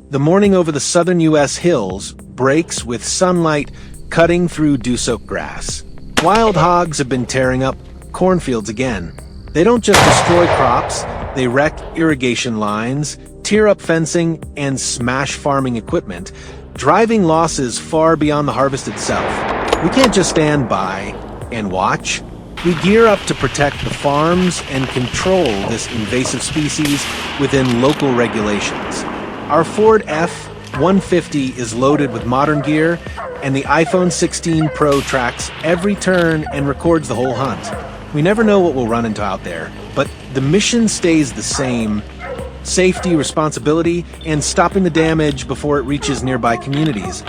The morning over the southern U.S. hills breaks with sunlight cutting through dew-soaked grass. Wild hogs have been tearing up cornfields again. They don't just destroy crops, they wreck irrigation lines, tear up fencing, and smash farming equipment, driving losses far beyond the harvest itself. We can't just stand by and watch. We gear up to protect the farms and control this invasive species within local regulations. Our Ford F-150 is loaded with modern gear, and the iPhone 16 Pro tracks every turn and records the whole hunt. We never know what we'll run into out there, but the mission stays the same: safety, responsibility, and stopping the damage before it reaches nearby communities.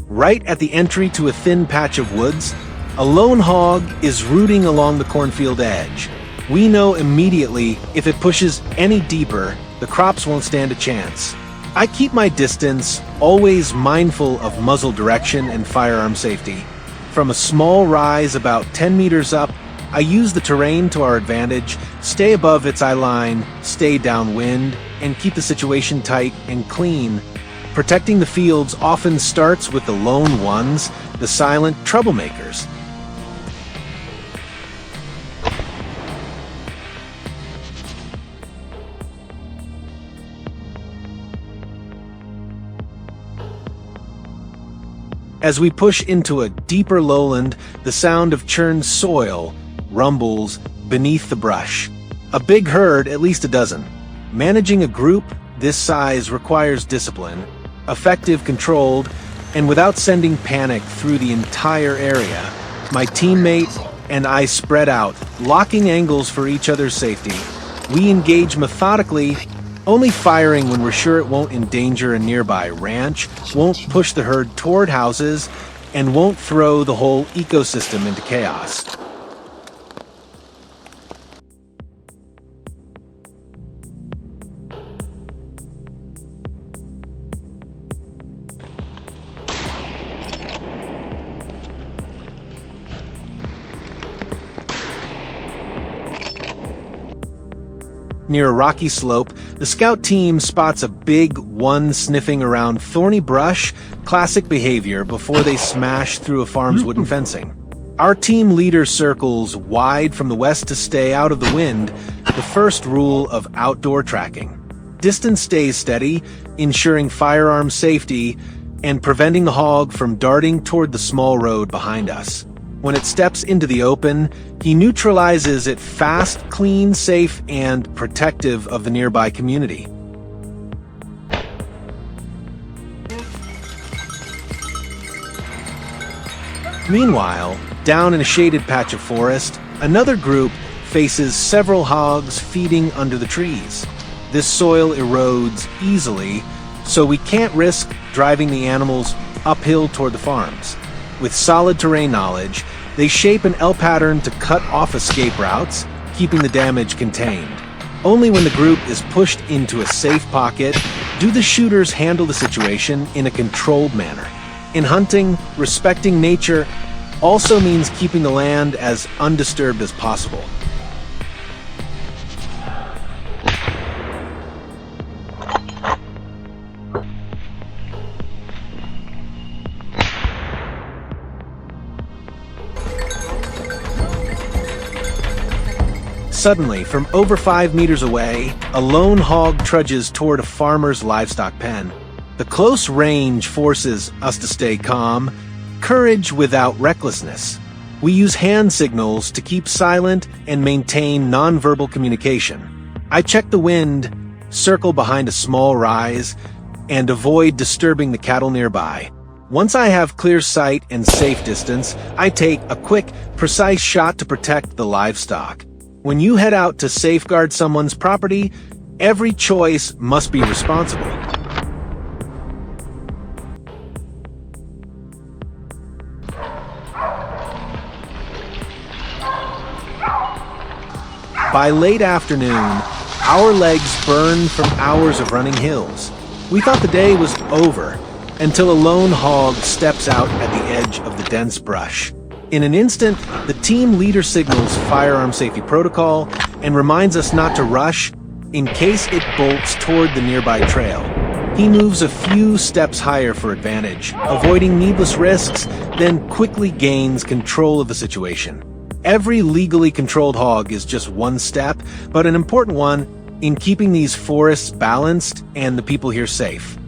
Right at the entry to a thin patch of woods, a lone hog is rooting along the cornfield edge. We know immediately if it pushes any deeper, the crops won't stand a chance. I keep my distance, always mindful of muzzle direction and firearm safety. From a small rise about 10 meters up, I use the terrain to our advantage, stay above its eye line, stay downwind, and keep the situation tight and clean. Protecting the fields often starts with the lone ones, the silent troublemakers. As we push into a deeper lowland, the sound of churned soil rumbles beneath the brush. A big herd, at least a dozen. Managing a group this size requires discipline, effective, controlled, and without sending panic through the entire area. My teammate and I spread out, locking angles for each other's safety. We engage methodically, only firing when we're sure it won't endanger a nearby ranch, won't push the herd toward houses, and won't throw the whole ecosystem into chaos. Near a rocky slope, the scout team spots a big one sniffing around thorny brush, classic behavior before they smash through a farm's wooden fencing. Our team leader circles wide from the west to stay out of the wind, the first rule of outdoor tracking. Distance stays steady, ensuring firearm safety and preventing the hog from darting toward the small road behind us. When it steps into the open, he neutralizes it fast, clean, safe, and protective of the nearby community. Meanwhile, down in a shaded patch of forest, another group faces several hogs feeding under the trees. This soil erodes easily, so we can't risk driving the animals uphill toward the farms. With solid terrain knowledge, they shape an L pattern to cut off escape routes, keeping the damage contained. Only when the group is pushed into a safe pocket do the shooters handle the situation in a controlled manner. In hunting, respecting nature also means keeping the land as undisturbed as possible. Suddenly, from over 5 meters away, a lone hog trudges toward a farmer's livestock pen. The close range forces us to stay calm, courage without recklessness. We use hand signals to keep silent and maintain nonverbal communication. I check the wind, circle behind a small rise, and avoid disturbing the cattle nearby. Once I have clear sight and safe distance, I take a quick, precise shot to protect the livestock. When you head out to safeguard someone's property, every choice must be responsible. By late afternoon, our legs burned from hours of running hills. We thought the day was over until a lone hog steps out at the edge of the dense brush. In an instant, the team leader signals firearm safety protocol, and reminds us not to rush in case it bolts toward the nearby trail. He moves a few steps higher for advantage, avoiding needless risks, then quickly gains control of the situation. Every legally controlled hog is just one step, but an important one in keeping these forests balanced and the people here safe.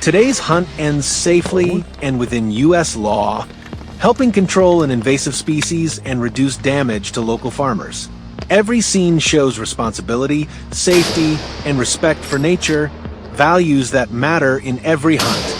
Today's hunt ends safely and within U.S. law, helping control an invasive species and reduce damage to local farmers. Every scene shows responsibility, safety, and respect for nature, values that matter in every hunt.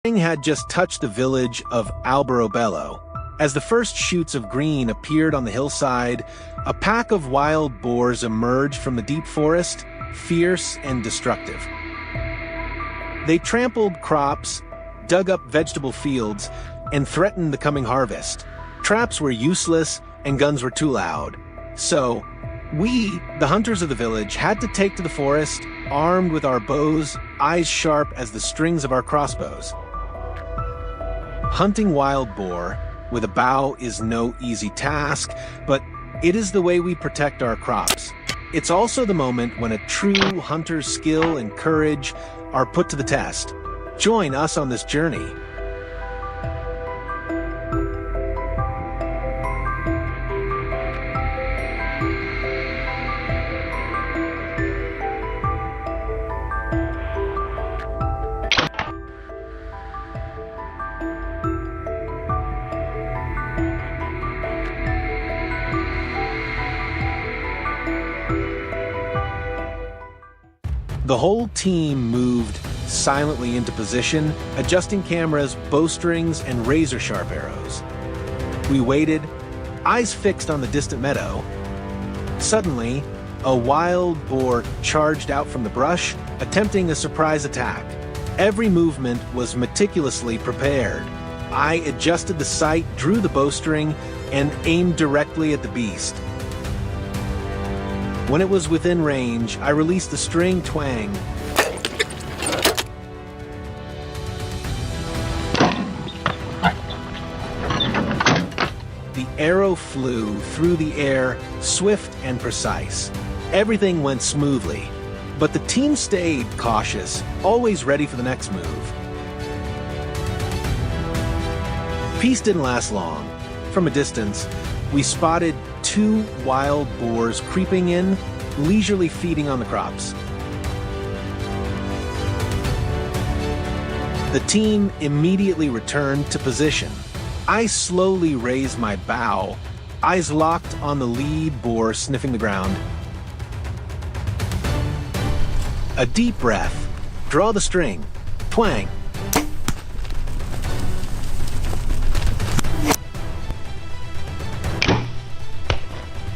Had just touched the village of Alberobello. As the first shoots of green appeared on the hillside, a pack of wild boars emerged from the deep forest, fierce and destructive. They trampled crops, dug up vegetable fields, and threatened the coming harvest. Traps were useless and guns were too loud. So, we, the hunters of the village, had to take to the forest, armed with our bows, eyes sharp as the strings of our crossbows. Hunting wild boar with a bow is no easy task, but it is the way we protect our crops. It's also the moment when a true hunter's skill and courage are put to the test. Join us on this journey. The whole team moved silently into position, adjusting cameras, bowstrings, and razor-sharp arrows. We waited, eyes fixed on the distant meadow. Suddenly, a wild boar charged out from the brush, attempting a surprise attack. Every movement was meticulously prepared. I adjusted the sight, drew the bowstring, and aimed directly at the beast. When it was within range, I released the string twang. The arrow flew through the air, swift and precise. Everything went smoothly, but the team stayed cautious, always ready for the next move. Peace didn't last long. From a distance, we spotted 2 wild boars creeping in, leisurely feeding on the crops. The team immediately returned to position. I slowly raised my bow, eyes locked on the lead boar sniffing the ground. A deep breath. Draw the string. Twang.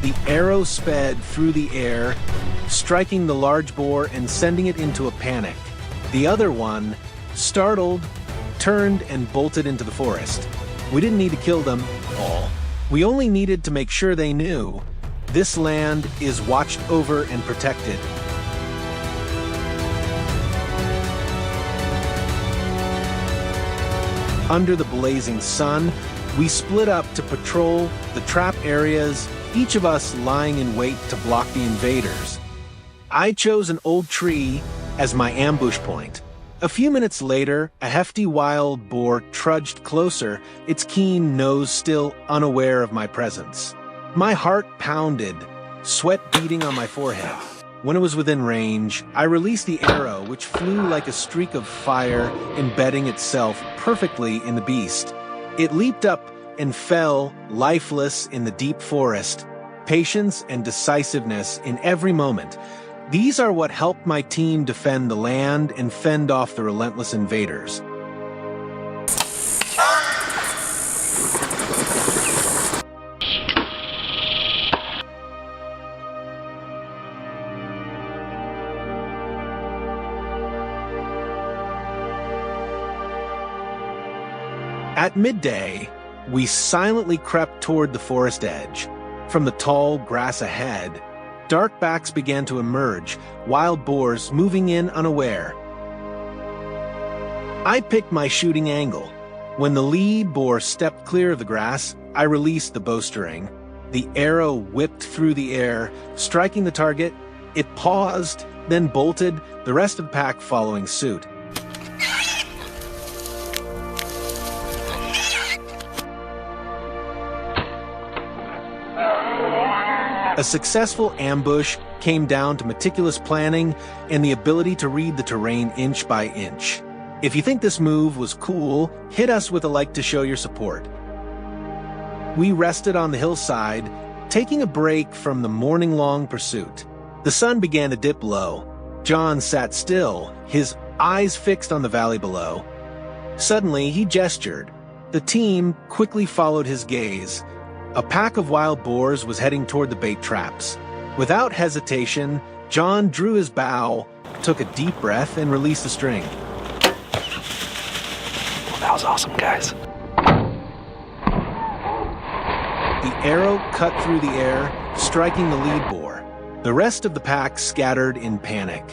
The arrow sped through the air, striking the large boar and sending it into a panic. The other one, startled, turned and bolted into the forest. We didn't need to kill them all. We only needed to make sure they knew this land is watched over and protected. Under the blazing sun, we split up to patrol the trap areas, each of us lying in wait to block the invaders. I chose an old tree as my ambush point. A few minutes later, a hefty wild boar trudged closer, its keen nose still unaware of my presence. My heart pounded, sweat beating on my forehead. When it was within range, I released the arrow, which flew like a streak of fire, embedding itself perfectly in the beast. It leaped up and fell, lifeless in the deep forest. Patience and decisiveness in every moment. These are what helped my team defend the land and fend off the relentless invaders. At midday, we silently crept toward the forest edge. From the tall grass ahead, dark backs began to emerge, wild boars moving in unaware. I picked my shooting angle. When the lead boar stepped clear of the grass, I released the bowstring. The arrow whipped through the air, striking the target. It paused, then bolted, the rest of the pack following suit. A successful ambush came down to meticulous planning and the ability to read the terrain inch by inch. If you think this move was cool, hit us with a like to show your support. We rested on the hillside, taking a break from the morning-long pursuit. The sun began to dip low. John sat still, his eyes fixed on the valley below. Suddenly, he gestured. The team quickly followed his gaze. A pack of wild boars was heading toward the bait traps. Without hesitation, John drew his bow, took a deep breath, and released the string. Well, that was awesome, guys. The arrow cut through the air, striking the lead boar. The rest of the pack scattered in panic.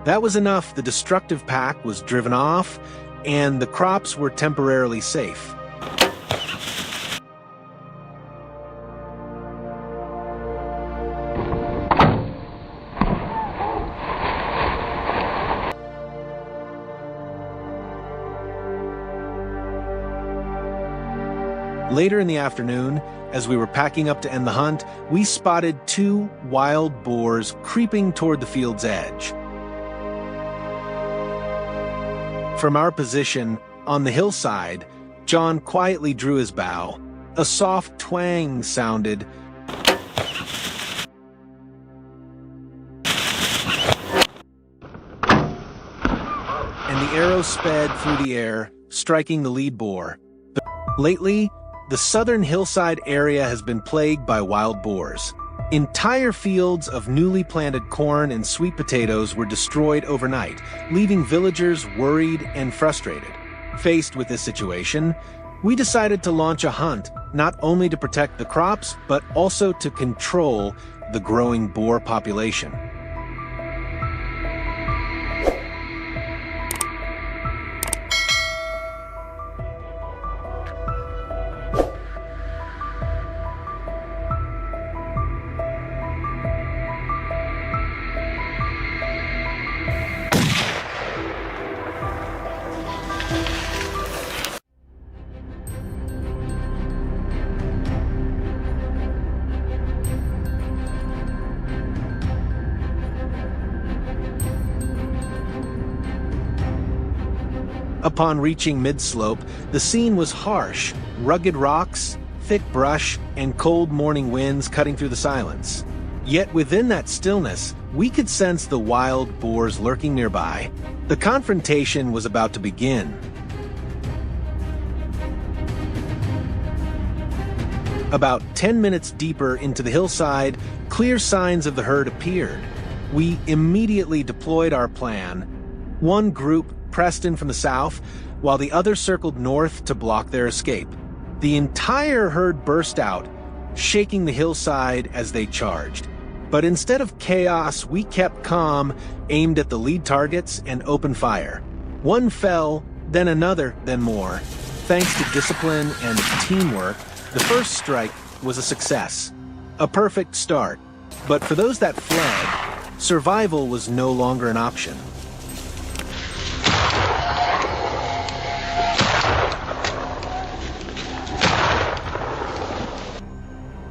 That was enough. The destructive pack was driven off, and the crops were temporarily safe. Later in the afternoon, as we were packing up to end the hunt, we spotted 2 wild boars creeping toward the field's edge. From our position on the hillside, John quietly drew his bow. A soft twang sounded. And the arrow sped through the air, striking the lead boar. But lately, the southern hillside area has been plagued by wild boars. Entire fields of newly planted corn and sweet potatoes were destroyed overnight, leaving villagers worried and frustrated. Faced with this situation, we decided to launch a hunt, not only to protect the crops, but also to control the growing boar population. Upon reaching mid-slope, the scene was harsh. Rugged rocks, thick brush, and cold morning winds cutting through the silence. Yet within that stillness, we could sense the wild boars lurking nearby. The confrontation was about to begin. About 10 minutes deeper into the hillside, clear signs of the herd appeared. We immediately deployed our plan. One group pressed in from the south, while the other circled north to block their escape. The entire herd burst out, shaking the hillside as they charged. But instead of chaos, we kept calm, aimed at the lead targets, and opened fire. One fell, then another, then more. Thanks to discipline and teamwork, the first strike was a success. A perfect start. But for those that fled, survival was no longer an option.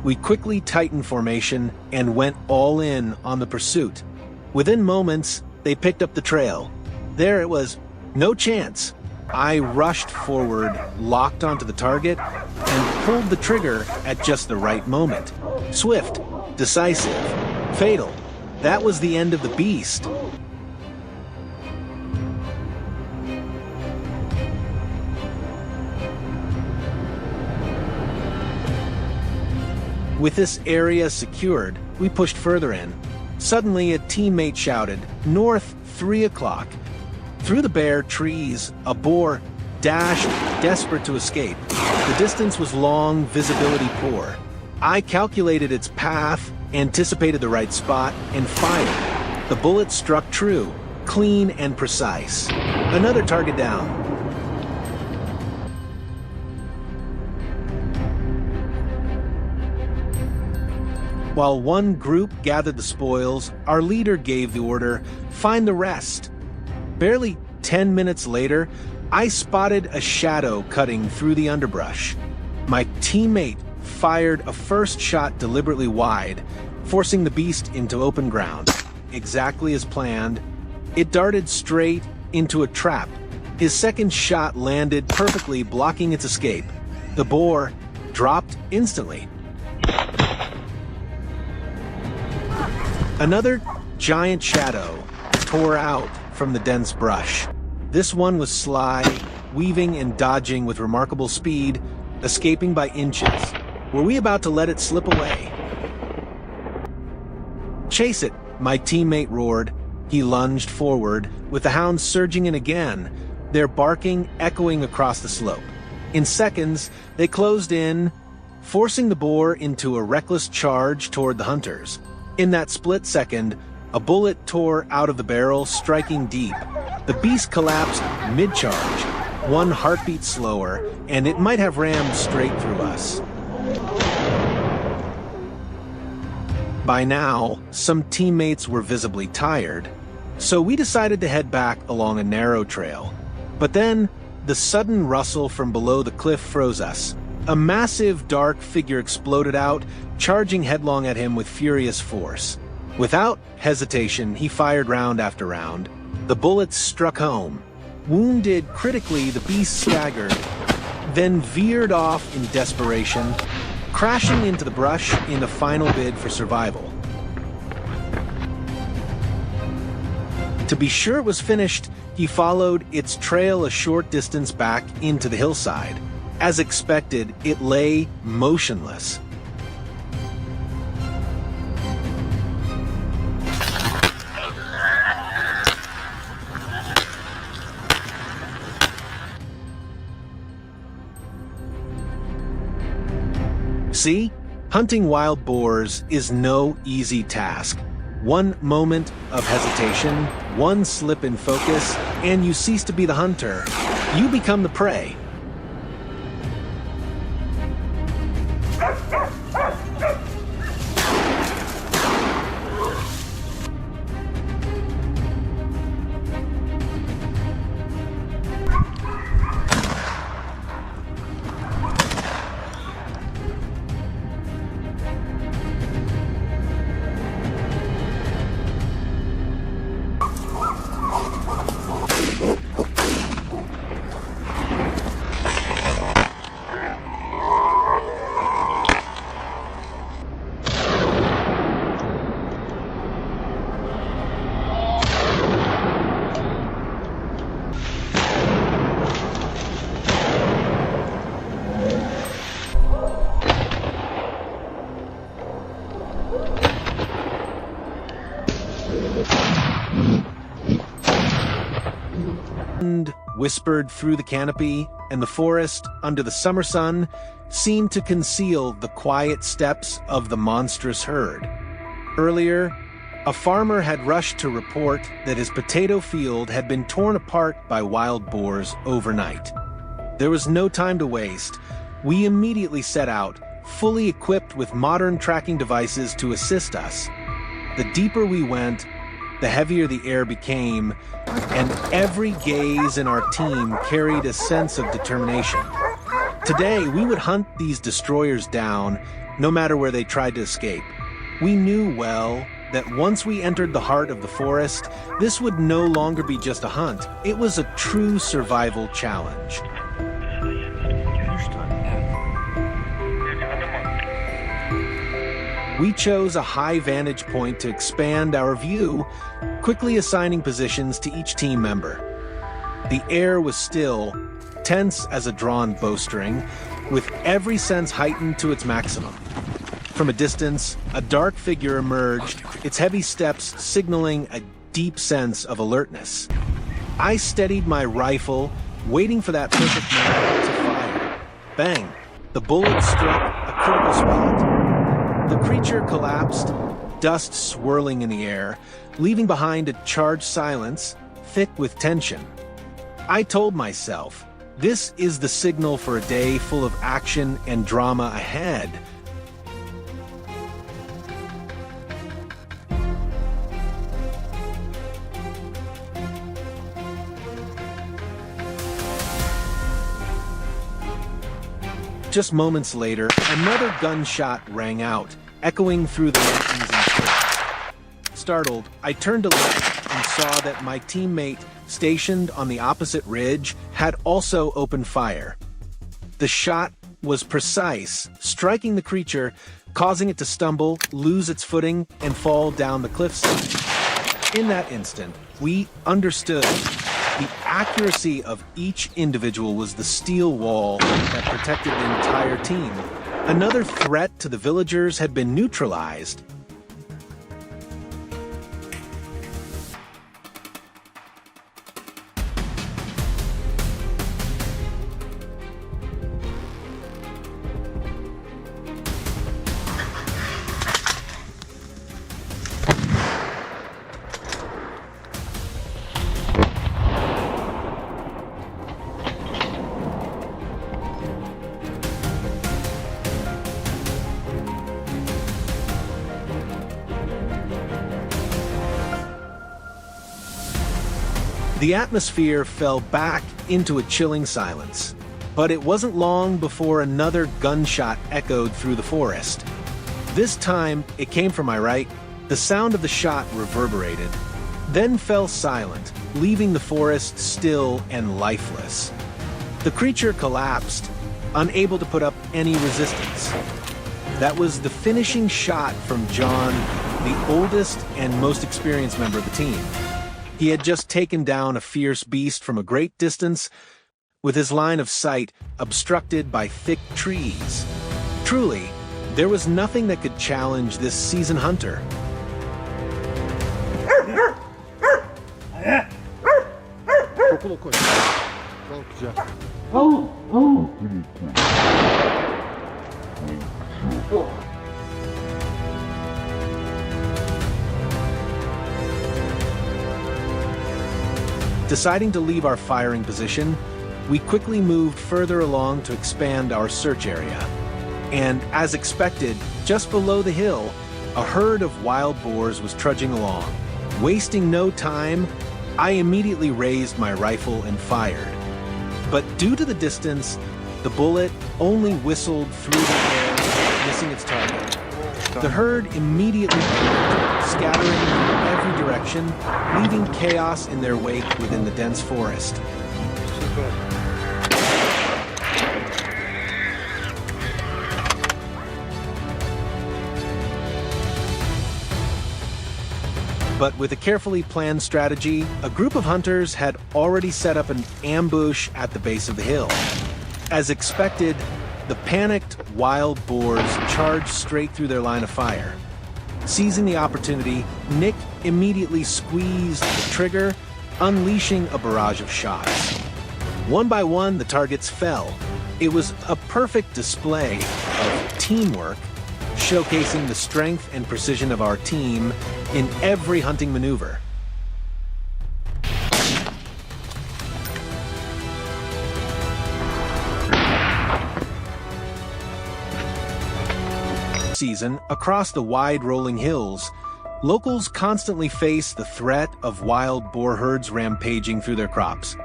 We quickly tightened formation and went all in on the pursuit. Within moments, they picked up the trail. There it was, no chance. I rushed forward, locked onto the target, and pulled the trigger at just the right moment. Swift, decisive, fatal. That was the end of the beast. With this area secured, we pushed further in. Suddenly, a teammate shouted, "North, 3 o'clock." Through the bare trees, a boar dashed, desperate to escape. The distance was long, visibility poor. I calculated its path, anticipated the right spot, and fired. The bullet struck true, clean and precise. Another target down. While one group gathered the spoils, our leader gave the order, "Find the rest." Barely 10 minutes later, I spotted a shadow cutting through the underbrush. My teammate fired a first shot deliberately wide, forcing the beast into open ground. Exactly as planned, it darted straight into a trap. His second shot landed perfectly, blocking its escape. The boar dropped instantly. Another giant shadow tore out from the dense brush. This one was sly, weaving and dodging with remarkable speed, escaping by inches. Were we about to let it slip away? "Chase it," my teammate roared. He lunged forward, with the hounds surging in again, their barking echoing across the slope. In seconds, they closed in, forcing the boar into a reckless charge toward the hunters. In that split second, a bullet tore out of the barrel, striking deep. The beast collapsed mid-charge, one heartbeat slower, and it might have rammed straight through us. By now, some teammates were visibly tired, so we decided to head back along a narrow trail. But then, the sudden rustle from below the cliff froze us. A massive, dark figure exploded out, charging headlong at him with furious force. Without hesitation, he fired round after round. The bullets struck home. Wounded critically, the beast staggered, then veered off in desperation, crashing into the brush in a final bid for survival. To be sure it was finished, He followed its trail a short distance back into the hillside. As expected, it lay motionless. See? Hunting wild boars is no easy task. One moment of hesitation, one slip in focus, and you cease to be the hunter. You become the prey. Wind whispered through the canopy, and the forest, under the summer sun, seemed to conceal the quiet steps of the monstrous herd. Earlier, a farmer had rushed to report that his potato field had been torn apart by wild boars overnight. There was no time to waste. We immediately set out, fully equipped with modern tracking devices to assist us. The deeper we went, the heavier the air became, and every gaze in our team carried a sense of determination. Today, we would hunt these destroyers down, no matter where they tried to escape. We knew well that once we entered the heart of the forest, this would no longer be just a hunt. It was a true survival challenge. We chose a high vantage point to expand our view, quickly assigning positions to each team member. The air was still, tense as a drawn bowstring, with every sense heightened to its maximum. From a distance, a dark figure emerged, its heavy steps signaling a deep sense of alertness. I steadied my rifle, waiting for that perfect moment to fire. Bang! The bullet struck a critical spot. The creature collapsed, dust swirling in the air, leaving behind a charged silence, thick with tension. I told myself, this is the signal for a day full of action and drama ahead. Just moments later, another gunshot rang out, echoing through the mountains and cliffs. Startled, I turned to look and saw that my teammate, stationed on the opposite ridge, had also opened fire. The shot was precise, striking the creature, causing it to stumble, lose its footing, and fall down the cliffside. In that instant, we understood. The accuracy of each individual was the steel wall that protected the entire team. Another threat to the villagers had been neutralized. The atmosphere fell back into a chilling silence, but it wasn't long before another gunshot echoed through the forest. This time, it came from my right. The sound of the shot reverberated, then fell silent, leaving the forest still and lifeless. The creature collapsed, unable to put up any resistance. That was the finishing shot from John, the oldest and most experienced member of the team. He had just taken down a fierce beast from a great distance, with his line of sight obstructed by thick trees. Truly, there was nothing that could challenge this seasoned hunter. Deciding to leave our firing position, we quickly moved further along to expand our search area. And as expected, just below the hill, a herd of wild boars was trudging along. Wasting no time, I immediately raised my rifle and fired. But due to the distance, the bullet only whistled through the air, missing its target. The herd immediately moved, scattering in every direction, leaving chaos in their wake within the dense forest. But with a carefully planned strategy, a group of hunters had already set up an ambush at the base of the hill. As expected, the panicked wild boars charged straight through their line of fire. Seizing the opportunity, Nick immediately squeezed the trigger, unleashing a barrage of shots. One by one, the targets fell. It was a perfect display of teamwork, showcasing the strength and precision of our team in every hunting maneuver. Season, across the wide rolling hills, locals constantly face the threat of wild boar herds rampaging through their crops.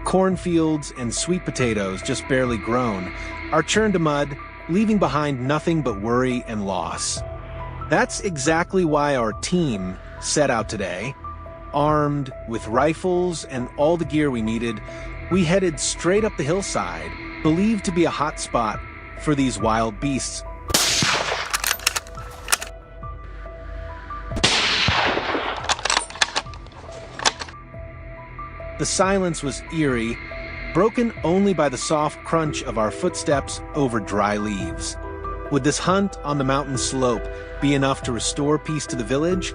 Cornfields and sweet potatoes, just barely grown, are churned to mud, leaving behind nothing but worry and loss. That's exactly why our team set out today. Armed with rifles and all the gear we needed, we headed straight up the hillside, believed to be a hot spot for these wild beasts. The silence was eerie, broken only by the soft crunch of our footsteps over dry leaves. Would this hunt on the mountain slope be enough to restore peace to the village?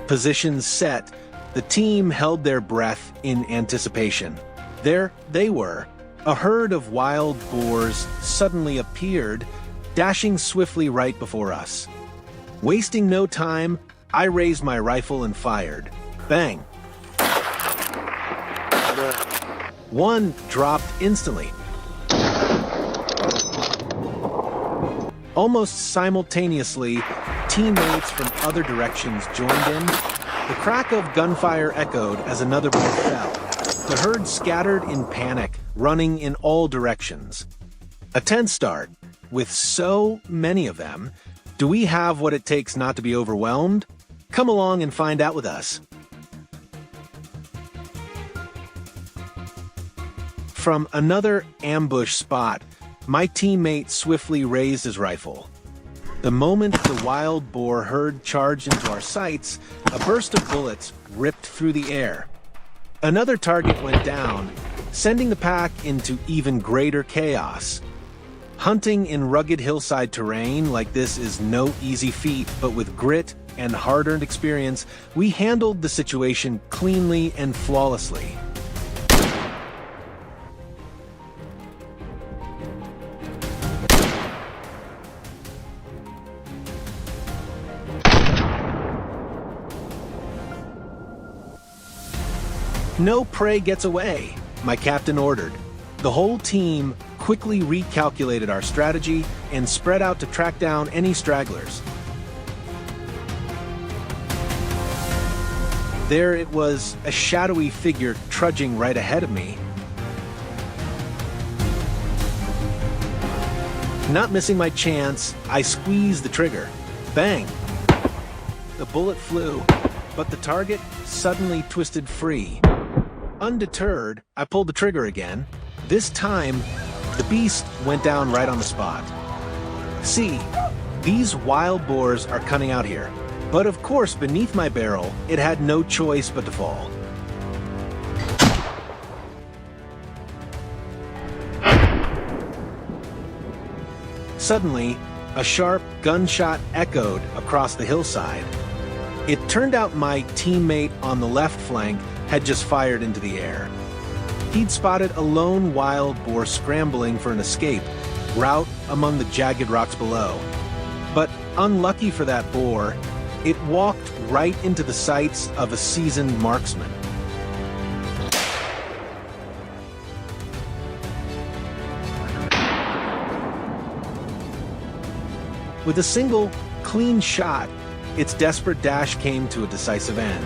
Positions set, the team held their breath in anticipation. There they were. A herd of wild boars suddenly appeared, dashing swiftly right before us. Wasting no time, I raised my rifle and fired. Bang! One dropped instantly. Almost simultaneously, teammates from other directions joined in. The crack of gunfire echoed as another boar fell. The herd scattered in panic, running in all directions. A tense start. With so many of them, do we have what it takes not to be overwhelmed? Come along and find out with us. From another ambush spot, my teammate swiftly raised his rifle. The moment the wild boar herd charged into our sights, a burst of bullets ripped through the air. Another target went down, sending the pack into even greater chaos. Hunting in rugged hillside terrain like this is no easy feat, but with grit and hard-earned experience, we handled the situation cleanly and flawlessly. No prey gets away, my captain ordered. The whole team quickly recalculated our strategy and spread out to track down any stragglers. There it was, a shadowy figure trudging right ahead of me. Not missing my chance, I squeezed the trigger. Bang! The bullet flew, but the target suddenly twisted free. Undeterred, I pulled the trigger again. This time, the beast went down right on the spot. See, these wild boars are cutting out here. But of course, beneath my barrel, it had no choice but to fall. Suddenly, a sharp gunshot echoed across the hillside. It turned out my teammate on the left flank had just fired into the air. He'd spotted a lone wild boar scrambling for an escape route among the jagged rocks below. But unlucky for that boar, it walked right into the sights of a seasoned marksman. With a single, clean shot, its desperate dash came to a decisive end.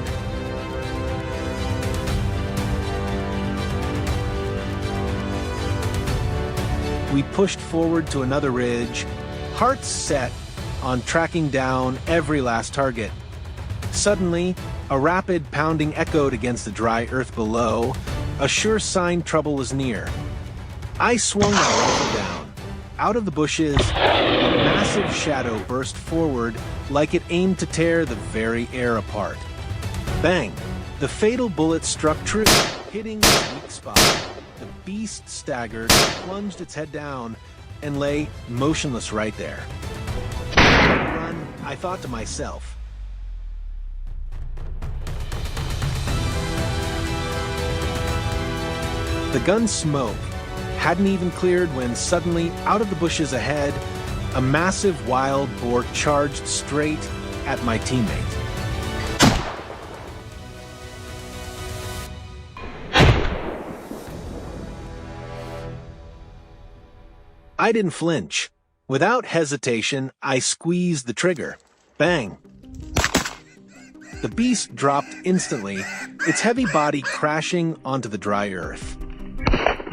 We pushed forward to another ridge, hearts set on tracking down every last target. Suddenly, a rapid pounding echoed against the dry earth below, a sure sign trouble was near. I swung my rifle down. Out of the bushes, a massive shadow burst forward like it aimed to tear the very air apart. Bang! The fatal bullet struck true, hitting the weak spot. The beast staggered, plunged its head down, and lay motionless right there. Run, I thought to myself. The gun's smoke hadn't even cleared when suddenly, out of the bushes ahead, a massive wild boar charged straight at my teammate. I didn't flinch. Without hesitation, I squeezed the trigger. Bang! The beast dropped instantly, its heavy body crashing onto the dry earth.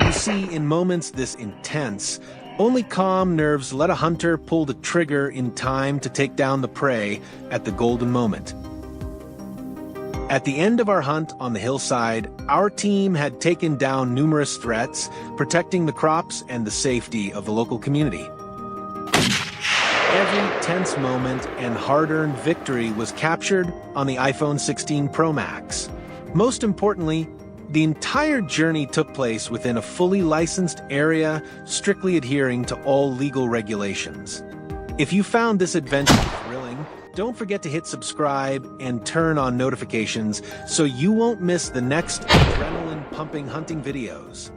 You see, in moments this intense, only calm nerves let a hunter pull the trigger in time to take down the prey at the golden moment. At the end of our hunt on the hillside, our team had taken down numerous threats, protecting the crops and the safety of the local community. Every tense moment and hard-earned victory was captured on the iPhone 16 Pro Max. Most importantly, the entire journey took place within a fully licensed area, strictly adhering to all legal regulations. If you found this adventure thrilling, don't forget to hit subscribe and turn on notifications so you won't miss the next adrenaline-pumping hunting videos.